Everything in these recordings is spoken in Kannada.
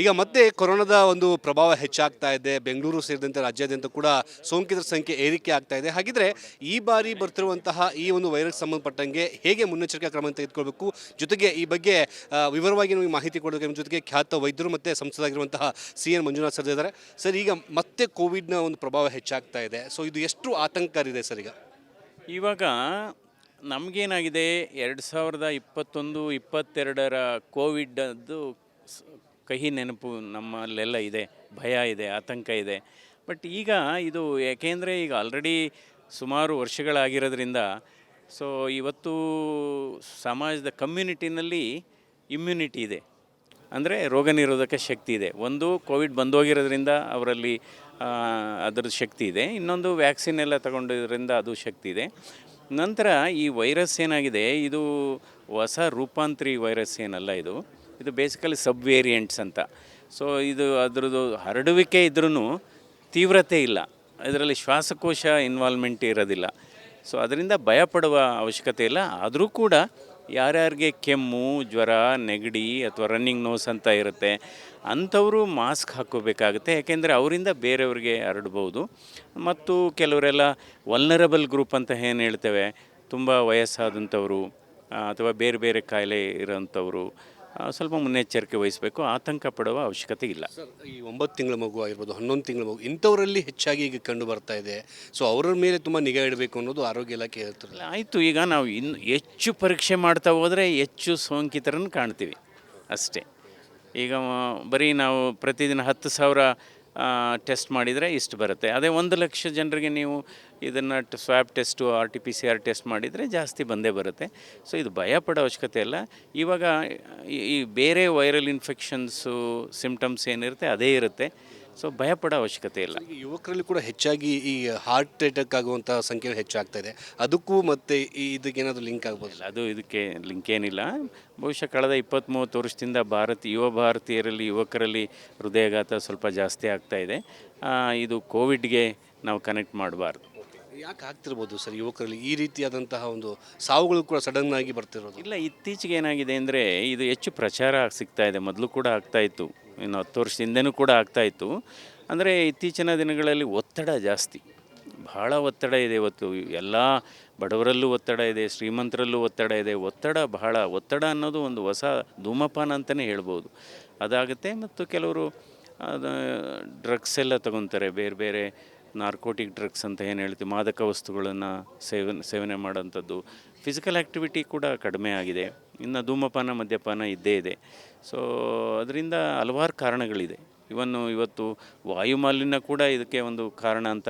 ಈಗ ಮತ್ತೆ ಕೊರೋನಾದ ಒಂದು ಪ್ರಭಾವ ಹೆಚ್ಚಾಗ್ತಾ ಇದೆ. ಬೆಂಗಳೂರು ಸೇರಿದಂತೆ ರಾಜ್ಯಾದ್ಯಂತ ಕೂಡ ಸೋಂಕಿತರ ಸಂಖ್ಯೆ ಏರಿಕೆ ಆಗ್ತಾ ಇದೆ. ಹಾಗಿದ್ರೆ ಈ ಬಾರಿ ಬರ್ತಿರುವಂತಹ ಈ ಒಂದು ವೈರಸ್ ಸಂಬಂಧಪಟ್ಟಂಗೆ ಹೇಗೆ ಮುನ್ನೆಚ್ಚರಿಕಾ ಕ್ರಮ ತೆಗೆದುಕೊಳ್ಬೇಕು, ಜೊತೆಗೆ ಈ ಬಗ್ಗೆ ವಿವರವಾಗಿ ನಮಗೆ ಮಾಹಿತಿ ಕೊಡೋದಕ್ಕೆ ನಿಮ್ಮ ಜೊತೆಗೆ ಖ್ಯಾತ ವೈದ್ಯರು ಮತ್ತು ಸಂಸದರಾಗಿರುವಂತಹ CN ಮಂಜುನಾಥ್ ಸರ್ ಇದ್ದಾರೆ. ಸರ್, ಈಗ ಮತ್ತೆ ಕೋವಿಡ್ನ ಒಂದು ಪ್ರಭಾವ ಹೆಚ್ಚಾಗ್ತಾ ಇದೆ. ಸೊ ಇದು ಎಷ್ಟು ಆತಂಕಕಾರಿ ಇದೆ ಸರ್? ಇವಾಗ ನಮಗೇನಾಗಿದೆ, 2021-22ರ ಕೋವಿಡದ್ದು ಕಹಿ ನೆನಪು ನಮ್ಮಲ್ಲೆಲ್ಲ ಇದೆ, ಭಯ ಇದೆ, ಆತಂಕ ಇದೆ. ಬಟ್ ಈಗ ಇದು ಯಾಕೆಂದರೆ ಈಗ ಆಲ್ರೆಡಿ ಸುಮಾರು ವರ್ಷಗಳಾಗಿರೋದ್ರಿಂದ ಸೊ ಇವತ್ತು ಸಮಾಜದ ಕಮ್ಯುನಿಟಿನಲ್ಲಿ ಇಮ್ಯುನಿಟಿ ಇದೆ, ಅಂದರೆ ರೋಗ ನಿರೋಧಕ ಶಕ್ತಿ ಇದೆ. ಒಂದು ಕೋವಿಡ್ ಬಂದೋಗಿರೋದ್ರಿಂದ ಅವರಲ್ಲಿ ಅದರದ್ದು ಶಕ್ತಿ ಇದೆ, ಇನ್ನೊಂದು ವ್ಯಾಕ್ಸಿನ್ ಎಲ್ಲ ತಗೊಂಡಿರೋದ್ರಿಂದ ಅದು ಶಕ್ತಿ ಇದೆ. ನಂತರ ಈ ವೈರಸ್ ಏನಾಗಿದೆ, ಇದು ಹೊಸ ರೂಪಾಂತರಿ ವೈರಸ್ ಏನಲ್ಲ, ಇದು ಬೇಸಿಕಲಿ ಸಬ್ ವೇರಿಯಂಟ್ಸ್ ಅಂತ. ಸೊ ಇದು ಅದರದ್ದು ಹರಡುವಿಕೆ ಇದ್ರೂ ತೀವ್ರತೆ ಇಲ್ಲ, ಇದರಲ್ಲಿ ಶ್ವಾಸಕೋಶ ಇನ್ವಾಲ್ವ್ಮೆಂಟ್ ಇರೋದಿಲ್ಲ. ಸೊ ಅದರಿಂದ ಭಯಪಡುವ ಅವಶ್ಯಕತೆ ಇಲ್ಲ. ಆದರೂ ಕೂಡ ಯಾರ್ಯಾರಿಗೆ ಕೆಮ್ಮು, ಜ್ವರ, ನೆಗಡಿ ಅಥವಾ ರನ್ನಿಂಗ್ ನೋಸ್ ಅಂತ ಇರುತ್ತೆ ಅಂಥವರು ಮಾಸ್ಕ್ ಹಾಕ್ಕೋಬೇಕಾಗುತ್ತೆ. ಯಾಕೆಂದರೆ ಅವರಿಂದ ಬೇರೆಯವ್ರಿಗೆ ಹರಡ್ಬೋದು. ಮತ್ತು ಕೆಲವರೆಲ್ಲ ವಲ್ನರಬಲ್ ಗ್ರೂಪ್ ಅಂತ ಏನು ಹೇಳ್ತೇವೆ, ತುಂಬ ವಯಸ್ಸಾದಂಥವರು ಅಥವಾ ಬೇರೆ ಬೇರೆ ಕಾಯಿಲೆ ಇರೋಂಥವರು ಸ್ವಲ್ಪ ಮುನ್ನೆಚ್ಚರಿಕೆ ವಹಿಸಬೇಕು, ಆತಂಕ ಪಡುವ ಅವಶ್ಯಕತೆ ಇಲ್ಲ. ಸರ್, ಈ 9 ತಿಂಗಳ ಮಗು ಆಗಿರ್ಬೋದು, 11 ತಿಂಗಳ ಮಗು, ಇಂಥವರಲ್ಲಿ ಹೆಚ್ಚಾಗಿ ಈಗ ಕಂಡು ಬರ್ತಾ ಇದೆ. ಸೊ ಅವರ ಮೇಲೆ ತುಂಬ ನಿಗಾ ಇಡಬೇಕು ಅನ್ನೋದು ಆರೋಗ್ಯ ಇಲಾಖೆ ಹೇಳ್ತಾರೆ. ಆಯಿತು, ಈಗ ನಾವು ಇನ್ನು ಹೆಚ್ಚು ಪರೀಕ್ಷೆ ಮಾಡ್ತಾ ಹೋದರೆ ಹೆಚ್ಚು ಸೋಂಕಿತರನ್ನು ಕಾಣ್ತೀವಿ ಅಷ್ಟೇ. ಈಗ ಬರೀ ನಾವು ಪ್ರತಿದಿನ 10,000 ಟೆಸ್ಟ್ ಮಾಡಿದರೆ ಇಷ್ಟು ಬರುತ್ತೆ. ಅದೇ 1,00,000 ಜನರಿಗೆ ನೀವು ಇದನ್ನು ಸ್ವ್ಯಾಬ್ ಟೆಸ್ಟು, RT-PCR ಟೆಸ್ಟ್ ಮಾಡಿದರೆ ಜಾಸ್ತಿ ಬಂದೇ ಬರುತ್ತೆ. ಸೊ ಇದು ಭಯಪಡೋ ಅವಶ್ಯಕತೆ ಇಲ್ಲ. ಇವಾಗ ಈ ಬೇರೆ ವೈರಲ್ ಇನ್ಫೆಕ್ಷನ್ಸು ಸಿಮ್ಟಮ್ಸ್ ಏನಿರುತ್ತೆ ಅದೇ ಇರುತ್ತೆ. ಸೊ ಭಯಪಡೋ ಅವಶ್ಯಕತೆ ಇಲ್ಲ. ಯುವಕರಲ್ಲಿ ಕೂಡ ಹೆಚ್ಚಾಗಿ ಈ ಹಾರ್ಟ್ ಅಟ್ಯಾಕ್ ಆಗುವಂಥ ಸಂಖ್ಯೆ ಹೆಚ್ಚಾಗ್ತಾ ಇದೆ. ಅದಕ್ಕೂ ಮತ್ತು ಇದಕ್ಕೇನಾದರೂ ಲಿಂಕ್ ಆಗ್ಬೋದಿಲ್ಲ? ಅದು ಇದಕ್ಕೆ ಲಿಂಕ್ ಏನಿಲ್ಲ. ಬಹುಶಃ ಕಳೆದ 20-30 ವರ್ಷದಿಂದ ಯುವ ಭಾರತೀಯರಲ್ಲಿ, ಯುವಕರಲ್ಲಿ ಹೃದಯಾಘಾತ ಸ್ವಲ್ಪ ಜಾಸ್ತಿ ಆಗ್ತಾಯಿದೆ. ಇದು ಕೋವಿಡ್ಗೆ ನಾವು ಕನೆಕ್ಟ್ ಮಾಡಬಾರ್ದು. ಯಾಕೆ ಆಗ್ತಿರ್ಬೋದು ಸರ್ ಯುವಕರಲ್ಲಿ ಈ ರೀತಿಯಾದಂತಹ ಒಂದು ಸಾವುಗಳು ಕೂಡ ಸಡನ್ ಆಗಿ ಬರ್ತಿರೋದು? ಇಲ್ಲ, ಇತ್ತೀಚೆಗೆ ಏನಾಗಿದೆ ಅಂದರೆ ಇದು ಹೆಚ್ಚು ಪ್ರಚಾರ ಸಿಗ್ತಾ ಇದೆ. ಮೊದಲು ಕೂಡ ಆಗ್ತಾಯಿತ್ತು, ಇನ್ನು 10 ವರ್ಷದಿಂದನೂ ಕೂಡ ಆಗ್ತಾಯಿತ್ತು. ಅಂದರೆ ಇತ್ತೀಚಿನ ದಿನಗಳಲ್ಲಿ ಒತ್ತಡ ಜಾಸ್ತಿ, ಬಹಳ ಒತ್ತಡ ಇದೆ. ಇವತ್ತು ಎಲ್ಲ ಬಡವರಲ್ಲೂ ಒತ್ತಡ ಇದೆ, ಶ್ರೀಮಂತರಲ್ಲೂ ಒತ್ತಡ ಇದೆ. ಒತ್ತಡ ಅನ್ನೋದು ಒಂದು ಹೊಸ ಧೂಮಪಾನ ಅಂತಲೇ ಹೇಳ್ಬೋದು. ಅದಾಗುತ್ತೆ. ಮತ್ತು ಕೆಲವರು ಡ್ರಗ್ಸ್ ಎಲ್ಲ ತಗೊತಾರೆ, ಬೇರೆ ಬೇರೆ ನಾರ್ಕೋಟಿಕ್ ಡ್ರಗ್ಸ್ ಅಂತ ಏನು ಹೇಳ್ತೀವಿ, ಮಾದಕ ವಸ್ತುಗಳನ್ನು ಸೇವನೆ ಮಾಡೋಂಥದ್ದು. ಫಿಸಿಕಲ್ ಆ್ಯಕ್ಟಿವಿಟಿ ಕೂಡ ಕಡಿಮೆ ಆಗಿದೆ. ಇನ್ನು ಧೂಮಪಾನ, ಮದ್ಯಪಾನ ಇದ್ದೇ ಇದೆ. ಸೊ ಅದರಿಂದ ಹಲವಾರು ಕಾರಣಗಳಿದೆ. ಇವತ್ತು ವಾಯುಮಾಲಿನ್ಯ ಕೂಡ ಇದಕ್ಕೆ ಒಂದು ಕಾರಣ ಅಂತ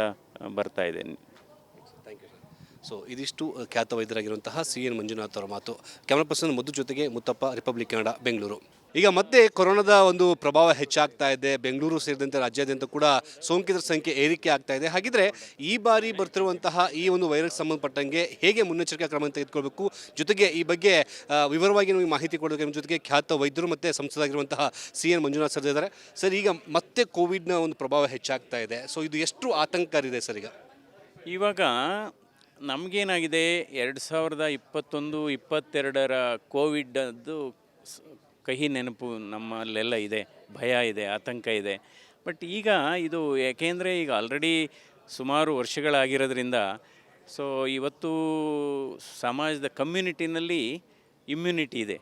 ಬರ್ತಾ ಇದೆ. Thank you sir. ಸೊ ಇದಿಷ್ಟು ಖ್ಯಾತ ವೈದ್ಯರಾಗಿರುವಂತಹ CN ಮಂಜುನಾಥ್ ಅವರ ಮಾತು. ಕ್ಯಾಮ್ರಾ ಪರ್ಸನ್ ಮಧು ಜೊತೆಗೆ ಮುತ್ತಪ್ಪ, ರಿಪಬ್ಲಿಕ್ ಕನ್ನಡ, ಬೆಂಗಳೂರು. ಈಗ ಮತ್ತೆ ಕೊರೋನಾದ ಒಂದು ಪ್ರಭಾವ ಹೆಚ್ಚಾಗ್ತಾ ಇದೆ. ಬೆಂಗಳೂರು ಸೇರಿದಂತೆ ರಾಜ್ಯಾದ್ಯಂತ ಕೂಡ ಸೋಂಕಿತರ ಸಂಖ್ಯೆ ಏರಿಕೆ ಆಗ್ತಾ ಇದೆ. ಹಾಗಿದ್ರೆ ಈ ಬಾರಿ ಬರ್ತಿರುವಂತಹ ಈ ಒಂದು ವೈರಸ್ ಸಂಬಂಧಪಟ್ಟಂಗೆ ಹೇಗೆ ಮುನ್ನೆಚ್ಚರಿಕಾ ಕ್ರಮ ತೆಗೆದುಕೊಳ್ಬೇಕು, ಜೊತೆಗೆ ಈ ಬಗ್ಗೆ ವಿವರವಾಗಿ ನಮಗೆ ಮಾಹಿತಿ ಕೊಡೋದಕ್ಕೆ ನಿಮ್ಮ ಜೊತೆಗೆ ಖ್ಯಾತ ವೈದ್ಯರು ಮತ್ತು ಸಂಸದರಾಗಿರುವಂತಹ CN ಮಂಜುನಾಥ್ ಸರ್ ಇದ್ದಾರೆ. ಸರ್, ಈಗ ಮತ್ತೆ ಕೋವಿಡ್ನ ಒಂದು ಪ್ರಭಾವ ಹೆಚ್ಚಾಗ್ತಾ ಇದೆ. ಸೊ ಇದು ಎಷ್ಟು ಆತಂಕಕಾರಿ ಇದೆ ಸರ್? ಇವಾಗ ನಮಗೇನಾಗಿದೆ, 2021-22ರ ಕೋವಿಡದ್ದು ಕಹಿ ನೆನಪು ನಮ್ಮಲ್ಲೆಲ್ಲ ಇದೆ, ಭಯ ಇದೆ, ಆತಂಕ ಇದೆ. ಬಟ್ ಈಗ ಇದು ಯಾಕೆಂದರೆ ಈಗ ಆಲ್ರೆಡಿ ಸುಮಾರು ವರ್ಷಗಳಾಗಿರೋದ್ರಿಂದ ಸೊ ಇವತ್ತು ಸಮಾಜದ ಕಮ್ಯುನಿಟಿನಲ್ಲಿ ಇಮ್ಯುನಿಟಿ ಇದೆ,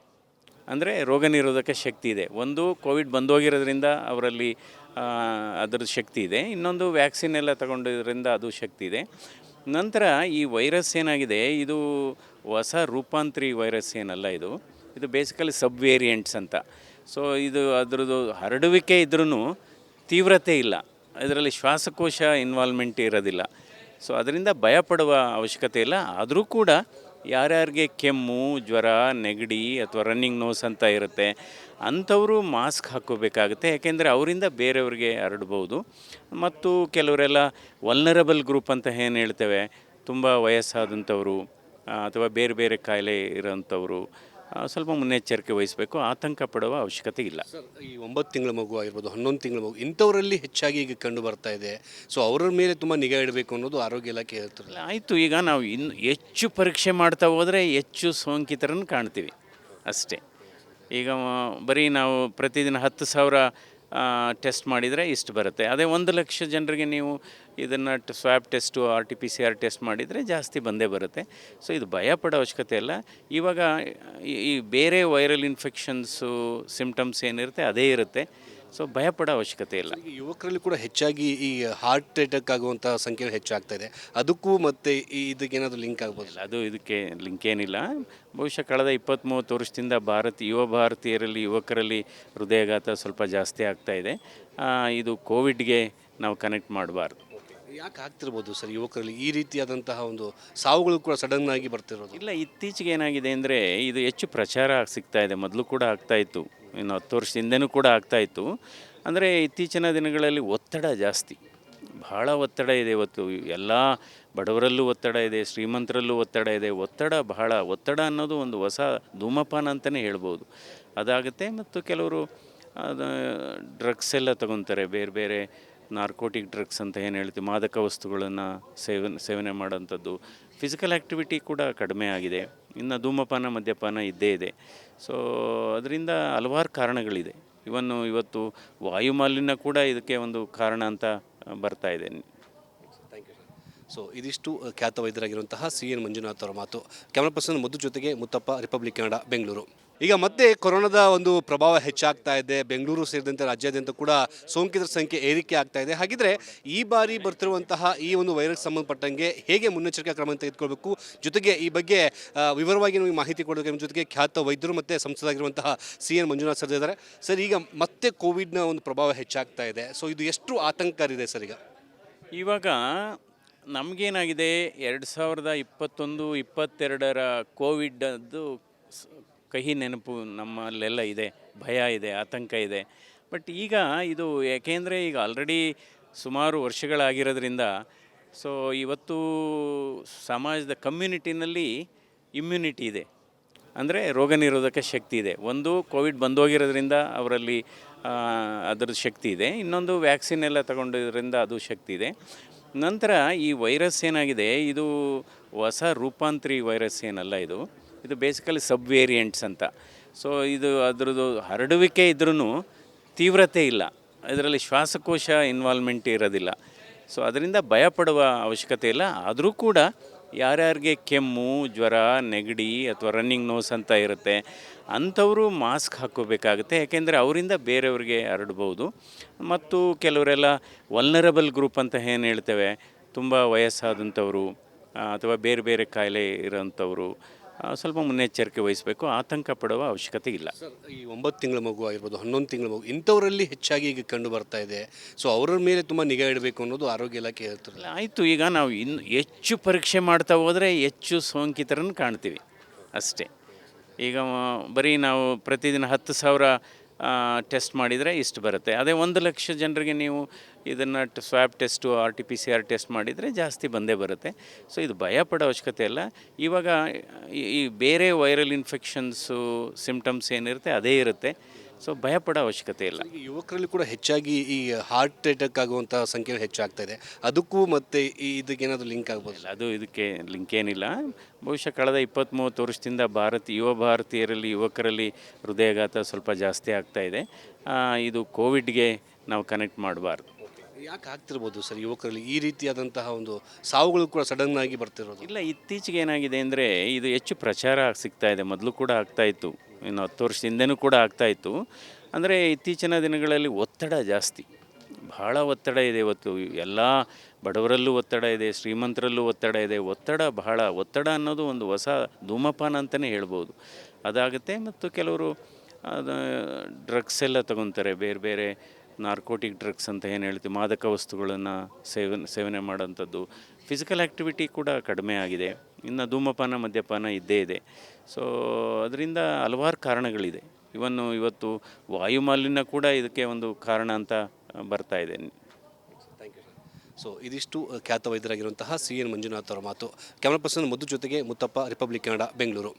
ಅಂದರೆ ರೋಗ ನಿರೋಧಕ ಶಕ್ತಿ ಇದೆ. ಒಂದು ಕೋವಿಡ್ ಬಂದೋಗಿರೋದ್ರಿಂದ ಅವರಲ್ಲಿ ಅದರದ್ದು ಶಕ್ತಿ ಇದೆ, ಇನ್ನೊಂದು ವ್ಯಾಕ್ಸಿನ್ ಎಲ್ಲ ತಗೊಂಡಿರೋದ್ರಿಂದ ಅದು ಶಕ್ತಿ ಇದೆ. ನಂತರ ಈ ವೈರಸ್ ಏನಾಗಿದೆ, ಇದು ಹೊಸ ರೂಪಾಂತರಿ ವೈರಸ್ ಏನಲ್ಲ, ಇದು ಬೇಸಿಕಲಿ ಸಬ್ ವೇರಿಯಂಟ್ಸ್ ಅಂತ. ಸೊ ಇದು ಅದರದ್ದು ಹರಡುವಿಕೆ ಇದ್ರೂ ತೀವ್ರತೆ ಇಲ್ಲ, ಇದರಲ್ಲಿ ಶ್ವಾಸಕೋಶ ಇನ್ವಾಲ್ವ್ಮೆಂಟ್ ಇರೋದಿಲ್ಲ. ಸೊ ಅದರಿಂದ ಭಯಪಡುವ ಅವಶ್ಯಕತೆ ಇಲ್ಲ. ಆದರೂ ಕೂಡ ಯಾರ್ಯಾರಿಗೆ ಕೆಮ್ಮು, ಜ್ವರ, ನೆಗಡಿ ಅಥವಾ ರನ್ನಿಂಗ್ ನೋಸ್ ಅಂತ ಇರುತ್ತೆ ಅಂಥವರು ಮಾಸ್ಕ್ ಹಾಕ್ಕೋಬೇಕಾಗುತ್ತೆ. ಯಾಕೆಂದರೆ ಅವರಿಂದ ಬೇರೆಯವ್ರಿಗೆ ಹರಡ್ಬೋದು. ಮತ್ತು ಕೆಲವರೆಲ್ಲ ವಲ್ನರಬಲ್ ಗ್ರೂಪ್ ಅಂತ ಏನು ಹೇಳ್ತೇವೆ, ತುಂಬ ವಯಸ್ಸಾದಂಥವರು ಅಥವಾ ಬೇರೆ ಬೇರೆ ಕಾಯಿಲೆ ಇರೋಂಥವರು ಸ್ವಲ್ಪ ಮುನ್ನೆಚ್ಚರಿಕೆ ವಹಿಸಬೇಕು, ಆತಂಕ ಪಡುವ ಅವಶ್ಯಕತೆ ಇಲ್ಲ. ಸರ್, ಈ 9 ತಿಂಗಳ ಮಗು ಆಗಿರ್ಬೋದು, 11 ತಿಂಗಳ ಮಗು, ಇಂಥವರಲ್ಲಿ ಹೆಚ್ಚಾಗಿ ಈಗ ಕಂಡು ಬರ್ತಾ ಇದೆ. ಸೊ ಅವರ ಮೇಲೆ ತುಂಬ ನಿಗಾ ಇಡಬೇಕು ಅನ್ನೋದು ಆರೋಗ್ಯ ಇಲಾಖೆ ಹೇಳ್ತಾರೆ. ಆಯಿತು, ಈಗ ನಾವು ಇನ್ನು ಹೆಚ್ಚು ಪರೀಕ್ಷೆ ಮಾಡ್ತಾ ಹೋದರೆ ಹೆಚ್ಚು ಸೋಂಕಿತರನ್ನು ಕಾಣ್ತೀವಿ ಅಷ್ಟೇ. ಈಗ ಬರೀ ನಾವು ಪ್ರತಿದಿನ 10,000 ಟೆಸ್ಟ್ ಮಾಡಿದರೆ ಇಷ್ಟು ಬರುತ್ತೆ. ಅದೇ 1,00,000 ಜನರಿಗೆ ನೀವು ಇದನ್ನು ಸ್ವ್ಯಾಬ್ ಟೆಸ್ಟು RT-PCR ಟೆಸ್ಟ್ ಮಾಡಿದರೆ ಜಾಸ್ತಿ ಬಂದೇ ಬರುತ್ತೆ. ಸೊ ಇದು ಭಯ ಪಡೋ ಅವಶ್ಯಕತೆ ಇಲ್ಲ. ಇವಾಗ ಈ ಬೇರೆ ವೈರಲ್ ಇನ್ಫೆಕ್ಷನ್ಸು ಸಿಮ್ಟಮ್ಸ್ ಏನಿರುತ್ತೆ ಅದೇ ಇರುತ್ತೆ. ಸೊ ಭಯ ಪಡೋ ಅವಶ್ಯಕತೆ ಇಲ್ಲ. ಈಗ ಯುವಕರಲ್ಲಿ ಕೂಡ ಹೆಚ್ಚಾಗಿ ಈ ಹಾರ್ಟ್ ಅಟ್ಯಾಕ್ ಆಗುವಂಥ ಸಂಖ್ಯೆ ಹೆಚ್ಚಾಗ್ತಾ ಇದೆ. ಅದಕ್ಕೂ ಮತ್ತು ಇದಕ್ಕೇನಾದರೂ ಲಿಂಕ್ ಆಗ್ಬೋದು? ಅದು ಇದಕ್ಕೆ ಲಿಂಕ್ ಏನಿಲ್ಲ. ಬಹುಶಃ ಕಳೆದ 20-30 ವರ್ಷದಿಂದ ಯುವ ಭಾರತೀಯರಲ್ಲಿ ಯುವಕರಲ್ಲಿ ಹೃದಯಾಘಾತ ಸ್ವಲ್ಪ ಜಾಸ್ತಿ ಆಗ್ತಾ ಇದೆ. ಇದು ಕೋವಿಡ್ಗೆ ನಾವು ಕನೆಕ್ಟ್ ಮಾಡಬಾರ್ದು. ಯಾಕೆ ಆಗ್ತಿರ್ಬೋದು ಸರ್ ಯುವಕರಲ್ಲಿ ಈ ರೀತಿಯಾದಂತಹ ಒಂದು ಸಾವುಗಳು ಕೂಡ ಸಡನ್ ಆಗಿ ಬರ್ತಿರೋದು? ಇಲ್ಲ, ಇತ್ತೀಚೆಗೆ ಏನಾಗಿದೆ ಅಂದರೆ ಇದು ಹೆಚ್ಚು ಪ್ರಚಾರ ಸಿಗ್ತಾ ಇದೆ. ಮೊದಲು ಕೂಡ ಆಗ್ತಾಯಿತ್ತು, ಇನ್ನು 10 ವರ್ಷ ಹಿಂದೆನೂ ಕೂಡ ಆಗ್ತಾಯಿತ್ತು. ಅಂದರೆ ಇತ್ತೀಚಿನ ದಿನಗಳಲ್ಲಿ ಒತ್ತಡ ಜಾಸ್ತಿ, ಭಾಳ ಒತ್ತಡ ಇದೆ. ಇವತ್ತು ಎಲ್ಲ ಬಡವರಲ್ಲೂ ಒತ್ತಡ ಇದೆ, ಶ್ರೀಮಂತರಲ್ಲೂ ಒತ್ತಡ ಇದೆ. ಒತ್ತಡ ಅನ್ನೋದು ಒಂದು ಹೊಸ ಧೂಮಪಾನ ಅಂತಲೇ ಹೇಳ್ಬೋದು. ಅದಾಗುತ್ತೆ. ಮತ್ತು ಕೆಲವರು ಡ್ರಗ್ಸ್ ಎಲ್ಲ ತಗೊತಾರೆ, ಬೇರೆ ಬೇರೆ ನಾರ್ಕೋಟಿಕ್ ಡ್ರಗ್ಸ್ ಅಂತ ಏನು ಹೇಳ್ತೀವಿ, ಮಾದಕ ವಸ್ತುಗಳನ್ನು ಸೇವನೆ ಮಾಡೋಂಥದ್ದು. ಫಿಸಿಕಲ್ ಆ್ಯಕ್ಟಿವಿಟಿ ಕೂಡ ಕಡಿಮೆ ಆಗಿದೆ. ಇನ್ನು ಧೂಮಪಾನ ಮದ್ಯಪಾನ ಇದ್ದೇ ಇದೆ. ಸೊ ಅದರಿಂದ ಹಲವಾರು ಕಾರಣಗಳಿದೆ. ಇವತ್ತು ವಾಯುಮಾಲಿನ್ಯ ಕೂಡ ಇದಕ್ಕೆ ಒಂದು ಕಾರಣ ಅಂತ ಬರ್ತಾ ಇದೆ. Thank you sir. ಸೊ ಇದಿಷ್ಟು ಖ್ಯಾತ ವೈದ್ಯರಾಗಿರುವಂತಹ CN ಮಂಜುನಾಥ್ ಅವರ ಮಾತು. ಕ್ಯಾಮ್ರಾ ಪರ್ಸನ್ ಮಧು ಜೊತೆಗೆ ಮುತ್ತಪ್ಪ, ರಿಪಬ್ಲಿಕ್ ಕನ್ನಡ, ಬೆಂಗಳೂರು. ಈಗ ಮತ್ತೆ ಕೊರೋನಾದ ಒಂದು ಪ್ರಭಾವ ಹೆಚ್ಚಾಗ್ತಾ ಇದೆ. ಬೆಂಗಳೂರು ಸೇರಿದಂತೆ ರಾಜ್ಯಾದ್ಯಂತ ಕೂಡ ಸೋಂಕಿತರ ಸಂಖ್ಯೆ ಏರಿಕೆ ಆಗ್ತಾ ಇದೆ. ಹಾಗಿದ್ರೆ ಈ ಬಾರಿ ಬರ್ತಿರುವಂತಹ ಈ ಒಂದು ವೈರಸ್ ಸಂಬಂಧಪಟ್ಟಂಗೆ ಹೇಗೆ ಮುನ್ನೆಚ್ಚರಿಕಾ ಕ್ರಮ ತೆಗೆದುಕೊಳ್ಬೇಕು, ಜೊತೆಗೆ ಈ ಬಗ್ಗೆ ವಿವರವಾಗಿ ನಿಮಗೆ ಮಾಹಿತಿ ಕೊಡೋದಕ್ಕೆ ನಮ್ಮ ಜೊತೆಗೆ ಖ್ಯಾತ ವೈದ್ಯರು ಮತ್ತು ಸಂಸದರಾಗಿರುವಂತಹ CN ಮಂಜುನಾಥ್ ಸರ್ ಇದ್ದಾರೆ. ಸರ್, ಈಗ ಮತ್ತೆ ಕೋವಿಡ್ನ ಒಂದು ಪ್ರಭಾವ ಹೆಚ್ಚಾಗ್ತಾ ಇದೆ. ಸೊ ಇದು ಎಷ್ಟು ಆತಂಕಕಾರಿ ಇದೆ ಸರ್? ಇವಾಗ ನಮಗೇನಾಗಿದೆ, 2021-22ರ ಕೋವಿಡದ್ದು ಕಹಿ ನೆನಪು ನಮ್ಮಲ್ಲೆಲ್ಲ ಇದೆ. ಭಯ ಇದೆ, ಆತಂಕ ಇದೆ. ಬಟ್ ಈಗ ಇದು ಯಾಕೆಂದರೆ ಈಗ ಆಲ್ರೆಡಿ ಸುಮಾರು ವರ್ಷಗಳಾಗಿರೋದ್ರಿಂದ ಸೊ ಇವತ್ತು ಸಮಾಜದ ಕಮ್ಯುನಿಟಿನಲ್ಲಿ ಇಮ್ಯುನಿಟಿ ಇದೆ, ಅಂದರೆ ರೋಗ ನಿರೋಧಕ ಶಕ್ತಿ ಇದೆ. ಒಂದು ಕೋವಿಡ್ ಬಂದೋಗಿರೋದ್ರಿಂದ ಅವರಲ್ಲಿ ಅದರದ್ದು ಶಕ್ತಿ ಇದೆ. ಇನ್ನೊಂದು ವ್ಯಾಕ್ಸಿನ್ ಎಲ್ಲ ತಗೊಂಡಿರೋದ್ರಿಂದ ಅದು ಶಕ್ತಿ ಇದೆ. ನಂತರ ಈ ವೈರಸ್ ಏನಾಗಿದೆ, ಇದು ಹೊಸ ರೂಪಾಂತರಿ ವೈರಸ್ ಏನಲ್ಲ. ಇದು ಬೇಸಿಕಲಿ ಸಬ್ ವೇರಿಯಂಟ್ಸ್ ಅಂತ. ಸೊ ಇದು ಅದರದ್ದು ಹರಡುವಿಕೆ ಇದ್ರೂ ತೀವ್ರತೆ ಇಲ್ಲ, ಇದರಲ್ಲಿ ಶ್ವಾಸಕೋಶ ಇನ್ವಾಲ್ವ್ಮೆಂಟ್ ಇರೋದಿಲ್ಲ. ಸೊ ಅದರಿಂದ ಭಯಪಡುವ ಅವಶ್ಯಕತೆ ಇಲ್ಲ. ಆದರೂ ಕೂಡ ಯಾರ್ಯಾರಿಗೆ ಕೆಮ್ಮು, ಜ್ವರ, ನೆಗಡಿ ಅಥವಾ ರನ್ನಿಂಗ್ ನೋಸ್ ಅಂತ ಇರುತ್ತೆ, ಅಂಥವರು ಮಾಸ್ಕ್ ಹಾಕ್ಕೋಬೇಕಾಗುತ್ತೆ. ಯಾಕೆಂದರೆ ಅವರಿಂದ ಬೇರೆಯವ್ರಿಗೆ ಹರಡ್ಬೋದು. ಮತ್ತು ಕೆಲವರೆಲ್ಲ ವಲ್ನರಬಲ್ ಗ್ರೂಪ್ ಅಂತ ಏನು ಹೇಳ್ತೇವೆ, ತುಂಬ ವಯಸ್ಸಾದಂಥವರು ಅಥವಾ ಬೇರೆ ಬೇರೆ ಕಾಯಿಲೆ ಇರೋಂಥವರು ಸ್ವಲ್ಪ ಮುನ್ನೆಚ್ಚರಿಕೆ ವಹಿಸಬೇಕು. ಆತಂಕ ಪಡುವ ಅವಶ್ಯಕತೆ ಇಲ್ಲ. ಸರ್, ಈ 9 ತಿಂಗಳ ಮಗು ಆಗಿರ್ಬೋದು, 11 ತಿಂಗಳ ಮಗು, ಇಂಥವರಲ್ಲಿ ಹೆಚ್ಚಾಗಿ ಈಗ ಕಂಡು ಬರ್ತಾ ಇದೆ. ಸೊ ಅವರ ಮೇಲೆ ತುಂಬ ನಿಗಾ ಇಡಬೇಕು ಅನ್ನೋದು ಆರೋಗ್ಯ ಇಲಾಖೆ ಹೇಳ್ತಾರೆ. ಆಯಿತು, ಈಗ ನಾವು ಇನ್ನು ಹೆಚ್ಚು ಪರೀಕ್ಷೆ ಮಾಡ್ತಾ ಹೋದರೆ ಹೆಚ್ಚು ಸೋಂಕಿತರನ್ನು ಕಾಣ್ತೀವಿ ಅಷ್ಟೇ. ಈಗ ಬರೀ ನಾವು ಪ್ರತಿದಿನ 10,000 ಟೆಸ್ಟ್ ಮಾಡಿದರೆ ಇಷ್ಟು ಬರುತ್ತೆ. ಅದೇ 1,00,000 ಜನರಿಗೆ ನೀವು ಇದನ್ನು ಸ್ವ್ಯಾಬ್ ಟೆಸ್ಟು RT-PCR ಟೆಸ್ಟ್ ಮಾಡಿದರೆ ಜಾಸ್ತಿ ಬಂದೇ ಬರುತ್ತೆ. ಸೊ ಇದು ಭಯ ಪಡೋ ಅವಶ್ಯಕತೆ ಇಲ್ಲ. ಇವಾಗ ಈ ಬೇರೆ ವೈರಲ್ ಇನ್ಫೆಕ್ಷನ್ಸು ಸಿಮ್ಟಮ್ಸ್ ಏನಿರುತ್ತೆ ಅದೇ ಇರುತ್ತೆ. ಸೊ ಭಯ ಪಡೋ ಅವಶ್ಯಕತೆ ಇಲ್ಲ. ಈಗ ಯುವಕರಲ್ಲಿ ಕೂಡ ಹೆಚ್ಚಾಗಿ ಈ ಹಾರ್ಟ್ ಅಟ್ಯಾಕ್ ಆಗುವಂಥ ಸಂಖ್ಯೆ ಹೆಚ್ಚಾಗ್ತಾ ಇದೆ. ಅದಕ್ಕೂ ಮತ್ತು ಇದಕ್ಕೇನಾದರೂ ಲಿಂಕ್ ಆಗ್ಬೋದು? ಅದು ಇದಕ್ಕೆ ಲಿಂಕ್ ಏನಿಲ್ಲ. ಬಹುಶಃ ಕಳೆದ 20-30 ವರ್ಷದಿಂದ ಯುವ ಭಾರತೀಯರಲ್ಲಿ ಯುವಕರಲ್ಲಿ ಹೃದಯಾಘಾತ ಸ್ವಲ್ಪ ಜಾಸ್ತಿ ಆಗ್ತಾ ಇದೆ. ಇದು ಕೋವಿಡ್ಗೆ ನಾವು ಕನೆಕ್ಟ್ ಮಾಡಬಾರ್ದು. ಯಾಕೆ ಆಗ್ತಿರ್ಬೋದು ಸರ್ ಯುವಕರಲ್ಲಿ ಈ ರೀತಿಯಾದಂತಹ ಒಂದು ಸಾವುಗಳು ಕೂಡ ಸಡನ್ ಆಗಿ ಬರ್ತಿರೋದು? ಇಲ್ಲ, ಇತ್ತೀಚೆಗೆ ಏನಾಗಿದೆ ಅಂದರೆ ಇದು ಹೆಚ್ಚು ಪ್ರಚಾರ ಸಿಗ್ತಾ ಇದೆ. ಮೊದಲು ಕೂಡ ಆಗ್ತಾಯಿತ್ತು, ಇನ್ನು 10 ವರ್ಷ ಹಿಂದೆನೂ ಕೂಡ ಆಗ್ತಾಯಿತ್ತು. ಅಂದರೆ ಇತ್ತೀಚಿನ ದಿನಗಳಲ್ಲಿ ಒತ್ತಡ ಜಾಸ್ತಿ, ಭಾಳ ಒತ್ತಡ ಇದೆ. ಇವತ್ತು ಎಲ್ಲ ಬಡವರಲ್ಲೂ ಒತ್ತಡ ಇದೆ, ಶ್ರೀಮಂತರಲ್ಲೂ ಒತ್ತಡ ಇದೆ. ಒತ್ತಡ ಅನ್ನೋದು ಒಂದು ಹೊಸ ಧೂಮಪಾನ ಅಂತಲೇ ಹೇಳ್ಬೋದು. ಅದಾಗುತ್ತೆ. ಮತ್ತು ಕೆಲವರು ಡ್ರಗ್ಸ್ ಎಲ್ಲ ತಗೊತಾರೆ, ಬೇರೆ ಬೇರೆ ನಾರ್ಕೋಟಿಕ್ ಡ್ರಗ್ಸ್ ಅಂತ ಏನು ಹೇಳ್ತೀವಿ, ಮಾದಕ ವಸ್ತುಗಳನ್ನು ಸೇವನೆ ಮಾಡೋಂಥದ್ದು. ಫಿಸಿಕಲ್ ಆ್ಯಕ್ಟಿವಿಟಿ ಕೂಡ ಕಡಿಮೆ ಆಗಿದೆ. ಇನ್ನು ಧೂಮಪಾನ ಮದ್ಯಪಾನ ಇದ್ದೇ ಇದೆ. ಸೊ ಅದರಿಂದ ಹಲವಾರು ಕಾರಣಗಳಿದೆ. ಇವತ್ತು ವಾಯುಮಾಲಿನ್ಯ ಕೂಡ ಇದಕ್ಕೆ ಒಂದು ಕಾರಣ ಅಂತ ಬರ್ತಾ ಇದೆ. Thank you sir. ಸೊ ಇದಿಷ್ಟು ಖ್ಯಾತ ವೈದ್ಯರಾಗಿರುವಂತಹ CN ಮಂಜುನಾಥ್ ಅವರ ಮಾತು. ಕ್ಯಾಮ್ರಾ ಪರ್ಸನ್ ಮಧು ಜೊತೆಗೆ ಮುತ್ತಪ್ಪ, ರಿಪಬ್ಲಿಕ್ ಕನ್ನಡ, ಬೆಂಗಳೂರು.